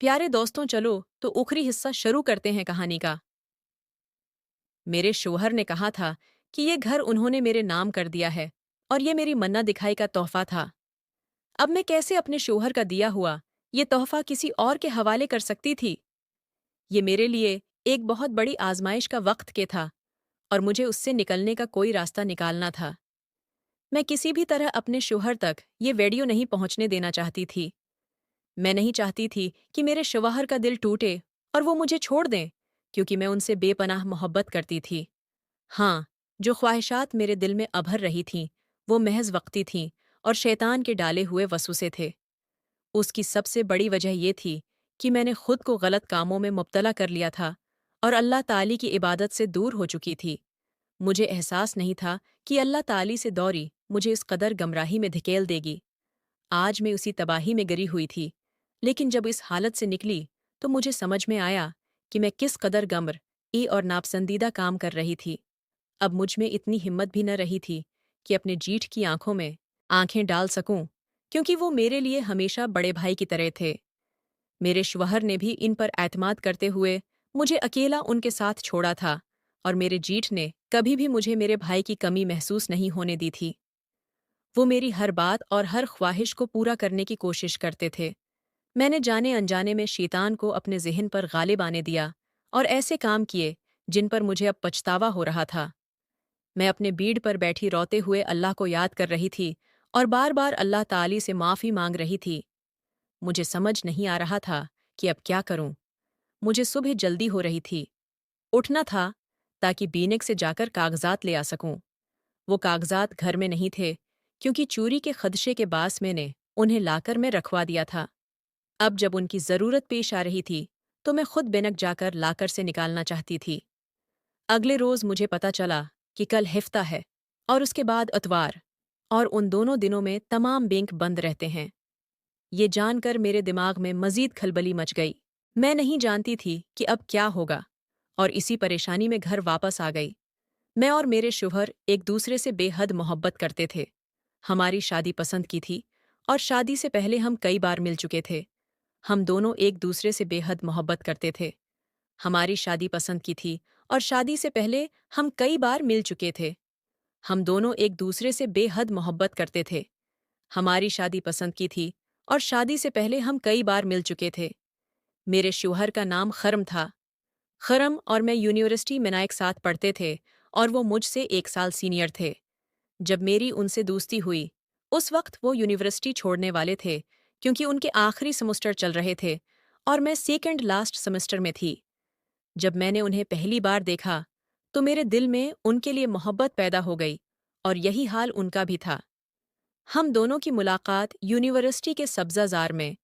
प्यारे दोस्तों, चलो तो उखरी हिस्सा शुरू करते हैं कहानी का। मेरे शोहर ने कहा था कि ये घर उन्होंने मेरे नाम कर दिया है और ये मेरी मन्ना दिखाई का तोहफा था। अब मैं कैसे अपने शोहर का दिया हुआ ये तोहफा किसी और के हवाले कर सकती थी। ये मेरे लिए एक बहुत बड़ी आजमाइश का वक्त के था और मुझे उससे निकलने का कोई रास्ता निकालना था। मैं किसी भी तरह अपने शोहर तक ये वीडियो नहीं पहुंचने देना चाहती थी। मैं नहीं चाहती थी कि मेरे शौहर का दिल टूटे और वो मुझे छोड़ दें, क्योंकि मैं उनसे बेपनाह मोहब्बत करती थी। हाँ, जो ख्वाहिशात मेरे दिल में अभर रही थीं, वो महज वक्ती थीं और शैतान के डाले हुए वसवसे थे। उसकी सबसे बड़ी वजह ये थी कि मैंने खुद को गलत कामों में मुब्तला कर लिया था और अल्लाह ताली की इबादत से दूर हो चुकी थी। मुझे एहसास नहीं था कि अल्लाह ताली से दौरी मुझे इस कदर गमराही में धकेल देगी। आज मैं उसी तबाही में गिरी हुई थी, लेकिन जब इस हालत से निकली तो मुझे समझ में आया कि मैं किस कदर गम्र ई और नापसंदीदा काम कर रही थी। अब मुझ में इतनी हिम्मत भी न रही थी कि अपने जीठ की आंखों में आंखें डाल सकूं, क्योंकि वो मेरे लिए हमेशा बड़े भाई की तरह थे। मेरे शौहर ने भी इन पर एतमाद करते हुए मुझे अकेला उनके साथ छोड़ा था और मेरे जीठ ने कभी भी मुझे मेरे भाई की कमी महसूस नहीं होने दी थी। वो मेरी हर बात और हर ख्वाहिश को पूरा करने की कोशिश करते थे। मैंने जाने अनजाने में शैतान को अपने ज़हन पर गालिब आने दिया और ऐसे काम किए जिन पर मुझे अब पछतावा हो रहा था। मैं अपने बीड़ पर बैठी रोते हुए अल्लाह को याद कर रही थी और बार बार अल्लाह ताली से माफ़ी मांग रही थी। मुझे समझ नहीं आ रहा था कि अब क्या करूं। मुझे सुबह जल्दी हो रही थी। उठना था ताकि बीनेक से जाकर कागजात ले आ सकूं। वो कागजात घर में नहीं थे, क्योंकि चोरी के खदशे के बास मैंने उन्हें लाकर में रखवा दिया था। अब जब उनकी ज़रूरत पेश आ रही थी तो मैं खुद बेनक जाकर लाकर से निकालना चाहती थी। अगले रोज़ मुझे पता चला कि कल हिफ्ता है और उसके बाद अतवार, और उन दोनों दिनों में तमाम बैंक बंद रहते हैं। ये जानकर मेरे दिमाग में मज़ीद खलबली मच गई। मैं नहीं जानती थी कि अब क्या होगा, और इसी परेशानी में घर वापस आ गई। मैं और मेरे शौहर एक दूसरे से बेहद मोहब्बत करते थे। हमारी शादी पसंद की थी और शादी से पहले हम कई बार मिल चुके थे। हम दोनों एक दूसरे से बेहद मोहब्बत करते थे। हमारी शादी पसंद की थी और शादी से पहले हम कई बार मिल चुके थे। हम दोनों एक दूसरे से बेहद मोहब्बत करते थे। हमारी शादी पसंद की थी और शादी से पहले हम कई बार मिल चुके थे। मेरे शौहर का नाम खरम था। खरम और मैं यूनिवर्सिटी में एक साथ पढ़ते थे और वो मुझसे 1 साल सीनियर थे। जब मेरी उनसे दोस्ती हुई, उस वक्त वो यूनिवर्सिटी छोड़ने वाले थे, क्योंकि उनके आखिरी सेमेस्टर चल रहे थे और मैं सेकंड लास्ट सेमेस्टर में थी। जब मैंने उन्हें पहली बार देखा तो मेरे दिल में उनके लिए मोहब्बत पैदा हो गई, और यही हाल उनका भी था। हम दोनों की मुलाकात यूनिवर्सिटी के सब्ज़ाज़ार में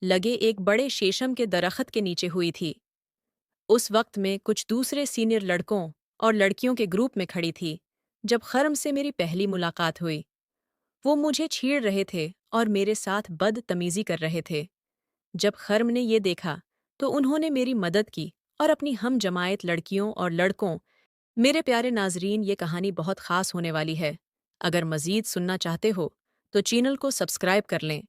लगे एक बड़े शीशम के दरख्त के नीचे हुई थी। उस वक्त मैं कुछ दूसरे सीनियर लड़कों और लड़कियों के ग्रुप में खड़ी थी जब खरम से मेरी पहली मुलाकात हुई। वो मुझे छेड़ रहे थे और मेरे साथ बदतमीजी कर रहे थे। जब खर्म ने ये देखा तो उन्होंने मेरी मदद की और अपनी हम जमायत लड़कियों और लड़कों। मेरे प्यारे नाजरीन, ये कहानी बहुत ख़ास होने वाली है। अगर मज़ीद सुनना चाहते हो तो चैनल को सब्सक्राइब कर लें।